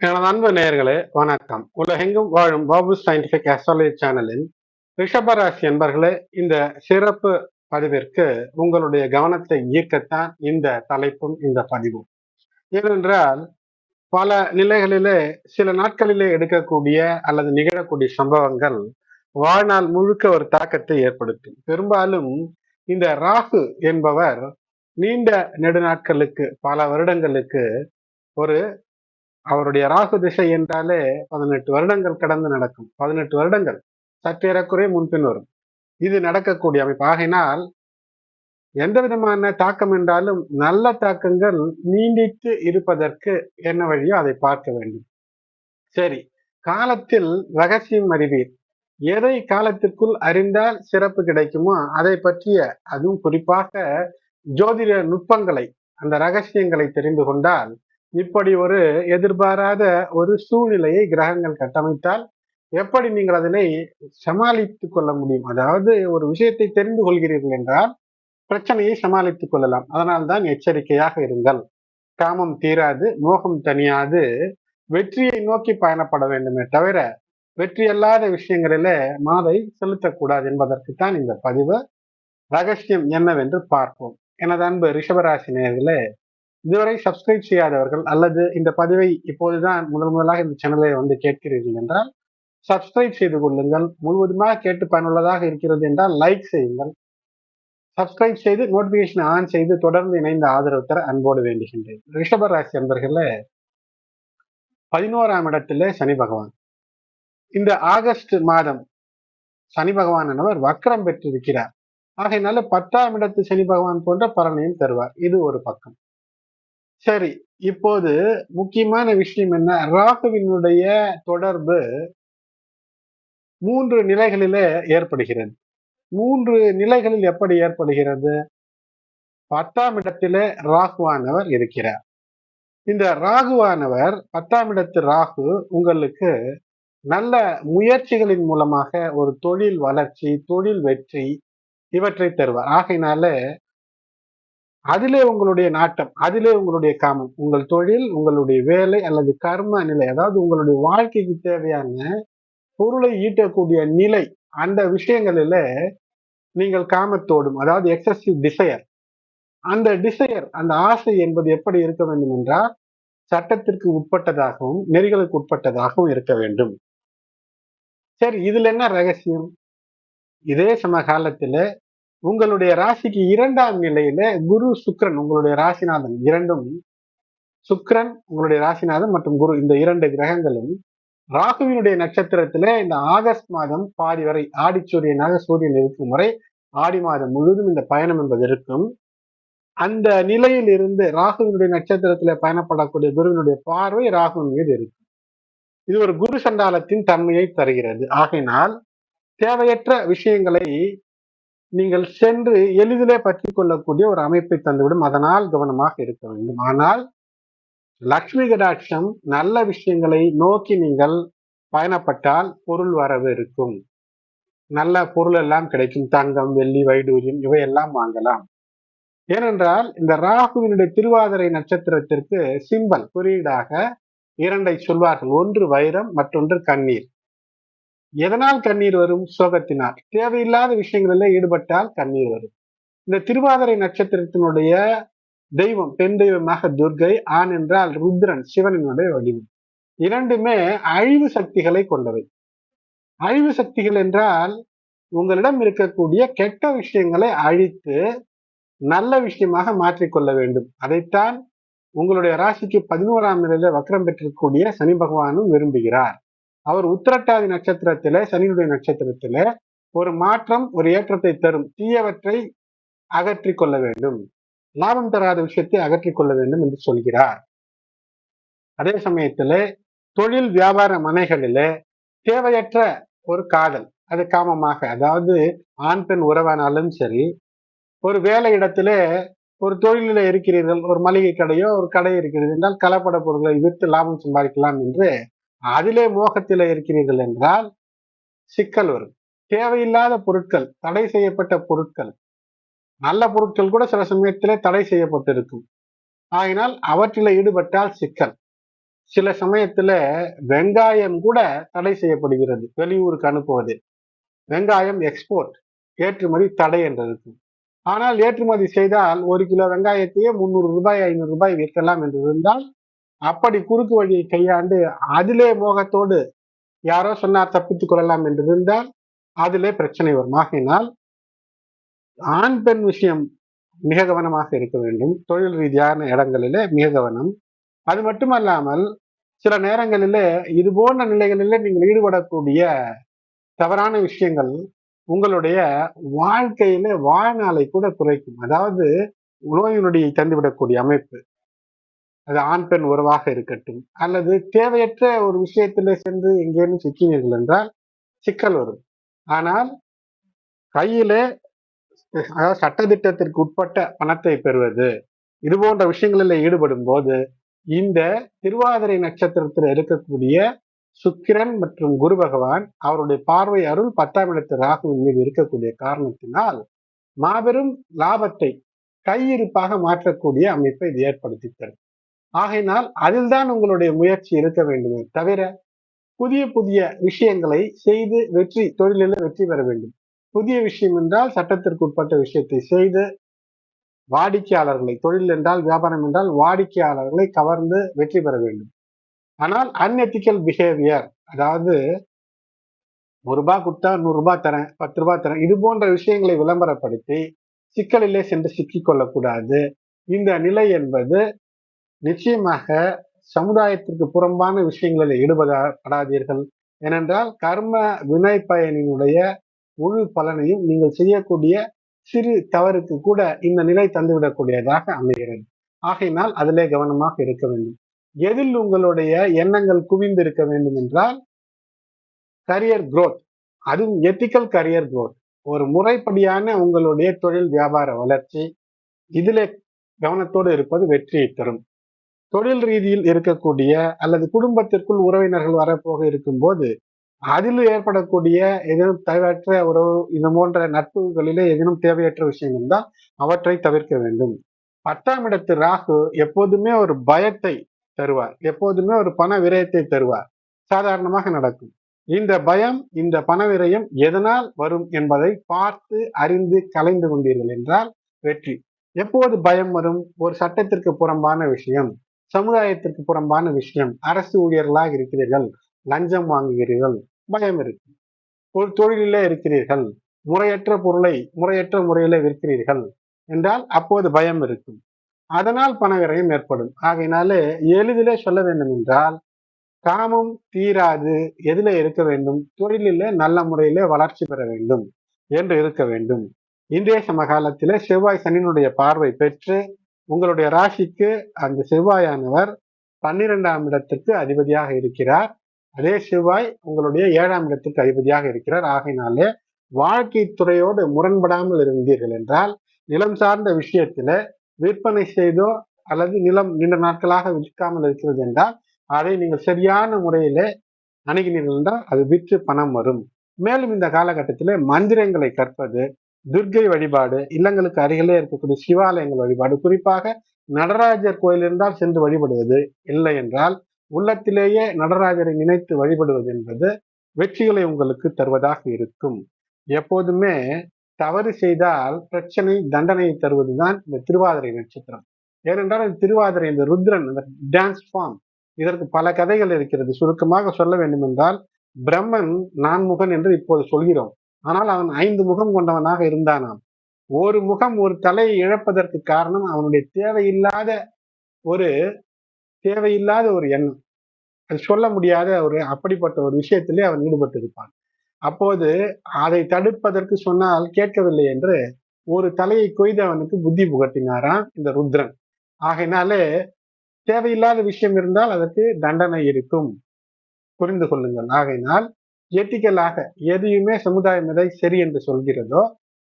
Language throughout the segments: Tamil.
எனது அன்பு நேயர்களே வணக்கம். உலகெங்கும் வாழும் பாபு சயின்டிபிக் அஸ்ட்ராலஜி சேனலின் ரிஷபராசி என்பர்களே, இந்த சிறப்பு பதிவிற்கு உங்களுடைய கவனத்தை ஈர்க்கத்தான் இந்த தலைப்பும் இந்த பதிவும். ஏனென்றால் பல நிலைகளிலே சில நாட்களிலே எடுக்கக்கூடிய அல்லது நிகழக்கூடிய சம்பவங்கள் வாழ்நாள் முழுக்க ஒரு தாக்கத்தை ஏற்படுத்தும். பெரும்பாலும் இந்த ராகு என்பவர் நீண்ட நெடுநாட்களுக்கு பல வருடங்களுக்கு ஒரு அவருடைய ராகு திசை என்றாலே 18 வருடங்கள் கடந்து நடக்கும். 18 வருடங்கள் சற்றேறக்குறைய முன்பின் வரும். இது நடக்கக்கூடிய அமைப்பு. ஆகையினால் எந்த விதமான தாக்கம் என்றாலும் நல்ல தாக்கங்கள் நீடித்து இருப்பதற்கு என்ன வழியோ அதை பார்க்க வேண்டும். சரி, காலத்தில் ரகசியம் அறிவீர். எதை காலத்திற்குள் அறிந்தால் சிறப்பு கிடைக்குமோ அதை பற்றிய, அதுவும் குறிப்பாக ஜோதிட நுட்பங்களை, அந்த ரகசியங்களை தெரிந்து கொண்டால், இப்படி ஒரு எதிர்பாராத ஒரு சூழ்நிலையை கிரகங்கள் கட்டமைத்தால் எப்படி நீங்கள் அதனை சமாளித்துக் கொள்ள முடியும்? அதாவது ஒரு விஷயத்தை தெரிந்து கொள்கிறீர்கள் என்றால் பிரச்சனையை சமாளித்துக் கொள்ளலாம். அதனால்தான் எச்சரிக்கையாக இருங்கள். காமம் தீராது, மோகம் தணியாது, வெற்றியை நோக்கி பயணப்பட வேண்டுமே தவிர வெற்றி அல்லாத விஷயங்களிலே மனதை செலுத்தக்கூடாது என்பதற்குத்தான் இந்த பதிவு. ரகசியம் என்னவென்று பார்ப்போம். எனது அன்பு ரிஷபராசி நேயர்களே, இதுவரை சப்ஸ்கிரைப் செய்யாதவர்கள் அல்லது இந்த பதிவை இப்போதுதான் முதலாக இந்த சேனலை வந்து கேட்கிறீர்கள் என்றால் சப்ஸ்கிரைப் செய்து கொள்ளுங்கள். முழுவதுமாக கேட்டு பயனுள்ளதாக இருக்கிறது என்றால் லைக் செய்யுங்கள். சப்ஸ்கிரைப் செய்து நோட்டிபிகேஷன் ஆன் செய்து தொடர்ந்து இணைந்த ஆதரவு தர அன்போடு வேண்டுகின்றேன். ரிஷபராசி அன்பர்களே, 11ஆம் இடத்திலே சனி பகவான். இந்த ஆகஸ்ட் மாதம் சனி பகவான் என்பவர் வக்ரம் பெற்றிருக்கிறார். ஆகையினால 10ஆம் இடத்து சனி பகவான் போன்ற பலனையும் தருவார். இது ஒரு பக்கம். சரி, இப்போது முக்கியமான விஷயம் என்ன? ராகுவினுடைய தொடர்பு 3 நிலைகளிலே ஏற்படுகிறது. 3 நிலைகளில் எப்படி ஏற்படுகிறது? 10ஆம் இடத்திலே ராகுவானவர் இருக்கிறார். இந்த ராகுவானவர் 10ஆம் இடத்து ராகு உங்களுக்கு நல்ல முயற்சிகளின் மூலமாக ஒரு தொழில் வளர்ச்சி, தொழில் வெற்றி இவற்றை தருவார். ஆகையினால அதிலே உங்களுடைய நாட்டம், அதிலே உங்களுடைய காமம், உங்கள் தொழில், உங்களுடைய வேலை அல்லது கர்ம நிலை, அதாவது உங்களுடைய வாழ்க்கைக்கு தேவையான பொருளை ஈட்டக்கூடிய நிலை, அந்த விஷயங்களில நீங்கள் காமத்தோடும், அதாவது எக்ஸசிவ் டிசையர், அந்த டிசையர், அந்த ஆசை என்பது எப்படி இருக்க வேண்டும் என்றால் சட்டத்திற்கு உட்பட்டதாகவும் நெறிகளுக்கு உட்பட்டதாகவும் இருக்க வேண்டும். சரி, இதுல என்ன ரகசியம்? இதே சமகாலத்துல உங்களுடைய ராசிக்கு 2ஆம் நிலையில குரு சுக்கிரன், உங்களுடைய ராசிநாதன், இரண்டும் சுக்கிரன் உங்களுடைய ராசிநாதன் மற்றும் குரு, இந்த 2 கிரகங்களும் ராகுவினுடைய நட்சத்திரத்திலே இந்த ஆகஸ்ட் மாதம் பாதி வரை, ஆடிச்சூரியனாக சூரியன் இருக்கும் வரை ஆடி மாதம் முழுவதும் இந்த பயணம் என்பது இருக்கும். அந்த நிலையில் இருந்து ராகுவினுடைய நட்சத்திரத்திலே பயணப்படக்கூடிய குருவினுடைய பார்வை ராகுவின் மீது இருக்கும். இது ஒரு குரு சண்டாலத்தின் தன்மையை தருகிறது. ஆகையினால் தேவையற்ற விஷயங்களை நீங்கள் சென்று எளிதிலே பற்றி கொள்ளக்கூடிய ஒரு அமைப்பை தந்துவிடும். அதனால் கவனமாக இருக்க வேண்டும். ஆனால் லக்ஷ்மி கடாட்சம், நல்ல விஷயங்களை நோக்கி நீங்கள் பயணப்பட்டால் பொருள் வரவு இருக்கும். நல்ல பொருள் எல்லாம் கிடைக்கும். தங்கம், வெள்ளி, வைடூரியம் இவையெல்லாம் வாங்கலாம். ஏனென்றால் இந்த ராகுவினுடைய திருவாதிரை நட்சத்திரத்திற்கு சிம்பல், குறியீடாக 2 சொல்வார்கள். ஒன்று வைரம், மற்றொன்று கண்ணீர். எதனால் கண்ணீர் வரும்? சோகத்தினால். தேவையில்லாத விஷயங்களில் ஈடுபட்டால் கண்ணீர் வரும். இந்த திருவாதிரை நட்சத்திரத்தினுடைய தெய்வம், பெண் தெய்வமாக துர்கை, ஆண் என்றால் ருத்ரன், சிவனினுடைய வடிவம். இரண்டுமே அழிவு சக்திகளை கொண்டவை. அழிவு சக்திகள் என்றால் உங்களிடம் இருக்கக்கூடிய கெட்ட விஷயங்களை அழித்து நல்ல விஷயமாக மாற்றிக்கொள்ள வேண்டும். அதைத்தான் உங்களுடைய ராசிக்கு 11ஆம் நிலையில வக்ரம் பெற்றிருக்கக்கூடிய சனி பகவானும் விரும்புகிறார். அவர் உத்திரட்டாதி நட்சத்திரத்திலே, சனியுடைய நட்சத்திரத்திலே ஒரு மாற்றம், ஒரு ஏற்றத்தை தரும். தீயவற்றை அகற்றிக் கொள்ள வேண்டும், லாபம் தராத விஷயத்தை அகற்றிக் கொள்ள வேண்டும் என்று சொல்கிறார். அதே சமயத்திலே தொழில் வியாபார மனைகளிலே தேவையற்ற ஒரு காதல், அது காமமாக, அதாவது ஆண் பெண் உறவானாலும் சரி, ஒரு வேலை இடத்திலே ஒரு தொழிலில் இருக்கிறீர்கள், ஒரு மளிகை கடையோ ஒரு கடை இருக்கிறது என்றால் கலப்பட பொருட்களை விற்று லாபம் சம்பாதிக்கலாம் என்று அதிலே மோகத்திலே இருக்கிறீர்கள் என்றால் சிக்கல் வரும். தேவையில்லாத பொருட்கள், தடை செய்யப்பட்ட பொருட்கள், நல்ல பொருட்கள் கூட சில சமயத்திலே தடை செய்யப்பட்டிருக்கும். ஆகினால் அவற்றில் ஈடுபட்டால் சிக்கல். சில சமயத்துல வெங்காயம் கூட தடை செய்யப்படுகிறது வெளியூருக்கு அனுப்புவது. வெங்காயம் எக்ஸ்போர்ட், ஏற்றுமதி தடை என்று இருக்கும். ஆனால் ஏற்றுமதி செய்தால் 1 கிலோ வெங்காயத்தையே 300 ரூபாய் 500 ரூபாய் விற்கலாம் என்று இருந்தால், அப்படி குறுக்கு வழியை கையாண்டு அதிலே மோகத்தோடு யாரோ சொன்னார் தப்பித்துக் கொள்ளலாம் என்று இருந்தால் அதிலே பிரச்சனை வரும். ஆகையினால் ஆண் பெண் விஷயம் மிக கவனமாக இருக்க வேண்டும். தொழில் ரீதியான இடங்களிலே மிக கவனம். அது மட்டுமல்லாமல் சில நேரங்களிலே இது போன்ற நிலைகளிலே நீங்கள் ஈடுபடக்கூடிய தவறான விஷயங்கள் உங்களுடைய வாழ்க்கையில வாழ்நாளை கூட குறைக்கும். அதாவது நோய் நொடியை தந்துவிடக்கூடிய அமைப்பு. அது ஆண் பெண் உறவாக இருக்கட்டும், அல்லது தேவையற்ற ஒரு விஷயத்திலே சென்று எங்கேயும் சிக்கினீர்கள் என்றால் சிக்கல் வரும். ஆனால் கையிலே அதாவது சட்டதிட்டத்திற்கு உட்பட்ட பணத்தை பெறுவது, இது போன்ற விஷயங்களில் ஈடுபடும் போது இந்த திருவாதிரை நட்சத்திரத்தில் இருக்கக்கூடிய சுக்கிரன் மற்றும் குரு பகவான் அவருடைய பார்வை அருள் 10ஆம் இடத்து ராகுவின் மீது இருக்கக்கூடிய காரணத்தினால் மாபெரும் லாபத்தை கையிருப்பாக மாற்றக்கூடிய அமைப்பை இது ஏற்படுத்தி தரும். ஆகையினால் அதில்தான் உங்களுடைய முயற்சி இருக்க வேண்டுமே தவிர புதிய புதிய விஷயங்களை செய்து தொழிலில் வெற்றி பெற வேண்டும். புதிய விஷயம் என்றால் சட்டத்திற்கு உட்பட்ட விஷயத்தை செய்து வாடிக்கையாளர்களை, தொழில் என்றால் வியாபாரம் என்றால் வாடிக்கையாளர்களை கவர்ந்து வெற்றி பெற வேண்டும். ஆனால் அன்எத்திக்கல் பிஹேவியர், அதாவது 1 ரூபாய் கொடுத்தா 100 ரூபாய் தரேன், 10 ரூபாய் தரேன், இது போன்ற விஷயங்களை விளம்பரப்படுத்தி சிக்கலிலே சென்று சிக்கிக் கொள்ளக்கூடாது. இந்த நிலை என்பது நிச்சயமாக சமுதாயத்திற்கு புறம்பான விஷயங்களில் ஈடுபடாதீர்கள். ஏனென்றால் கர்ம வினை பயனினுடைய முழு பலனையும் நீங்கள் செய்யக்கூடிய சிறு தவறுக்கு கூட இந்த நிலை தந்துவிடக்கூடியதாக அமைகிறது. ஆகையினால் அதிலே கவனமாக இருக்க வேண்டும். எதில் உங்களுடைய எண்ணங்கள் குவிந்து இருக்க வேண்டும் என்றால் கரியர் குரோத், அதுவும் எத்திக்கல் கரியர் குரோத், ஒரு முறைப்படியான உங்களுடைய தொழில் வியாபார வளர்ச்சி, இதிலே கவனத்தோடு இருப்பது வெற்றியை தரும். தொழில் ரீதியில் இருக்கக்கூடிய அல்லது குடும்பத்திற்குள் உறவினர்கள் வரப்போக இருக்கும் போது அதில் ஏற்படக்கூடிய ஏதேனும் தேவையற்ற உறவு, இது போன்ற நட்புகளிலே ஏதேனும் தேவையற்ற விஷயம் இருந்தால் அவற்றை தவிர்க்க வேண்டும். 10ஆம் இடத்து ராகு எப்போதுமே ஒரு பயத்தை தருவார், எப்போதுமே ஒரு பண விரயத்தை தருவார். சாதாரணமாக நடக்கும். இந்த பயம், இந்த பண விரயம் எதனால் வரும் என்பதை பார்த்து அறிந்து கலைந்து கொண்டீர்கள் என்றால் வெற்றி. எப்போது பயம் வரும்? ஒரு சட்டத்திற்கு புறம்பான விஷயம், சமுதாயத்திற்கு புறம்பான விஷயம், அரசு ஊழியர்களாக இருக்கிறீர்கள், லஞ்சம் வாங்குகிறீர்கள், பயம் இருக்கு. ஒரு தொழிலிலே இருக்கிறீர்கள், முறையற்ற பொருளை முறையற்ற முறையில விற்கிறீர்கள் என்றால் அப்போது பயம் இருக்கும். அதனால் பணவிரயம் ஏற்படும். ஆகையினாலே எளிதிலே சொல்ல வேண்டும் என்றால் காமம் தீராது எதில இருக்க வேண்டும்? தொழிலிலே நல்ல முறையிலே வளர்ச்சி பெற வேண்டும் என்று இருக்க வேண்டும். இன்றைய சமகாலத்திலே செவ்வாய் சனியினுடைய பார்வை பெற்று உங்களுடைய ராசிக்கு அந்த செவ்வாயானவர் 12ஆம் இடத்துக்கு அதிபதியாக இருக்கிறார். அதே செவ்வாய் உங்களுடைய 7ஆம் இடத்துக்கு அதிபதியாக இருக்கிறார். ஆகையினாலே வாழ்க்கை துறையோடு முரண்படாமல் இருந்தீர்கள் என்றால் நிலம் சார்ந்த விஷயத்தில விற்பனை செய்தோ அல்லது நிலம் நீண்ட நாட்களாக விற்காமல் இருக்கிறது என்றால் அதை நீங்கள் சரியான முறையில அணுகினீர்கள் என்றால் அது விற்று பணம் வரும். மேலும் இந்த காலகட்டத்திலே மந்திரங்களை கற்பது, துர்க்கை வழிபாடு, இல்லங்களுக்கு அருகிலே இருக்கக்கூடிய சிவாலயங்கள் வழிபாடு, குறிப்பாக நடராஜர் கோயில் இருந்தால் சென்று வழிபடுவது, இல்லை என்றால் உள்ளத்திலேயே நடராஜரை நினைத்து வழிபடுவது என்பது வெற்றிகளை உங்களுக்கு தருவதாக இருக்கும். எப்போதுமே தவறு செய்தால் பிரச்சனை தண்டனையை தருவதுதான் இந்த திருவாதிரை நட்சத்திரம். ஏனென்றால் இந்த திருவாதிரை, இந்த ருத்ரன், இந்த டான்ஸ் ஃபார்ம், இதற்கு பல கதைகள் இருக்கிறது. சுருக்கமாக சொல்ல வேண்டும் என்றால் பிரம்மன் நான்முகன் என்று இப்போது சொல்கிறோம். ஆனால் அவன் 5 முகம் கொண்டவனாக இருந்தானாம். ஒரு முகம், ஒரு தலையை இழப்பதற்கு காரணம் அவனுடைய தேவையில்லாத ஒரு எண்ணம். அது சொல்ல முடியாத அப்படிப்பட்ட ஒரு விஷயத்திலே அவன் ஈடுபட்டு இருப்பான். அப்போது அதை தடுப்பதற்கு சொன்னால் கேட்கவில்லை என்று ஒரு தலையை கொய்து அவனுக்கு புத்தி புகட்டினாராம் இந்த ருத்ரன். ஆகையினாலே தேவையில்லாத விஷயம் இருந்தால் அதற்கு தண்டனை இருக்கும், புரிந்து கொள்ளுங்கள். ஆகையினால் எத்திக்கலாக எதையுமே சமுதாயம் எதை சரி என்று சொல்கிறதோ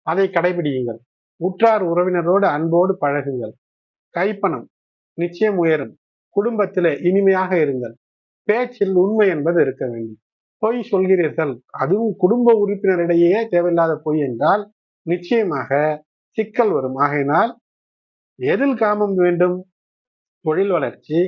அதை கடைபிடியுங்கள். உற்றார் உறவினரோடு அன்போடு பழகுங்கள். கைப்பணம் நிச்சயம் உயரும். குடும்பத்திலே இனிமையாக இருங்கள். பேச்சில் உண்மை என்பது இருக்க வேண்டும். பொய் சொல்கிறீர்கள், அதுவும் குடும்ப உறுப்பினரிடையே தேவையில்லாத பொய் என்றால் நிச்சயமாக சிக்கல் வரும். ஆகையினால் எதில் காமம் வேண்டும்? தொழில் வளர்ச்சி,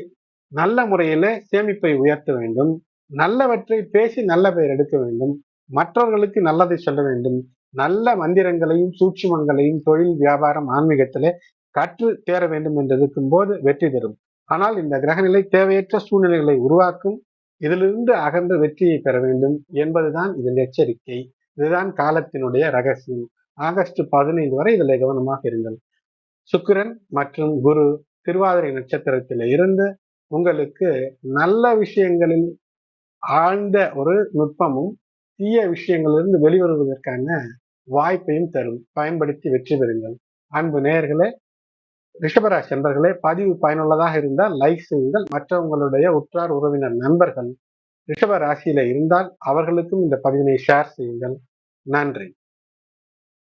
நல்ல முறையில சேமிப்பை உயர்த்த வேண்டும், நல்லவற்றை பேசி நல்ல பெயர் எடுக்க வேண்டும், மற்றவர்களுக்கு நல்லதை சொல்ல வேண்டும், நல்ல மந்திரங்களையும் சூட்சுமங்களையும் தொழில் வியாபாரம் ஆன்மீகத்திலே கற்று தேர வேண்டும் என்று இருக்கும் போது வெற்றி தரும். ஆனால் இந்த கிரகநிலை தேவையற்ற சூழ்நிலைகளை உருவாக்கும். இதிலிருந்து அகன்று வெற்றியை பெற வேண்டும் என்பதுதான் இதில் எச்சரிக்கை. இதுதான் காலத்தினுடைய ரகசியம். ஆகஸ்ட் 15 வரை இதில் கவனமாக இருங்கள். சுக்கிரன் மற்றும் குரு திருவாதிரை நட்சத்திரத்தில் இருந்து உங்களுக்கு நல்ல விஷயங்களில் ஆழ்ந்த ஒரு நுட்பமும் தீய விஷயங்களிலிருந்து வெளிவருவதற்கான வாய்ப்பையும் தரும். பயன்படுத்தி வெற்றி பெறுங்கள். அன்பு நேயர்களே, ரிஷபராசி அன்பர்களே, பதிவு பயனுள்ளதாக இருந்தால் லைக் செய்யுங்கள். மற்றவங்களுடைய உற்றார் உறவினர் நண்பர்கள் ரிஷப ராசியில இருந்தால் அவர்களுக்கும் இந்த பதிவினை ஷேர் செய்யுங்கள். நன்றி.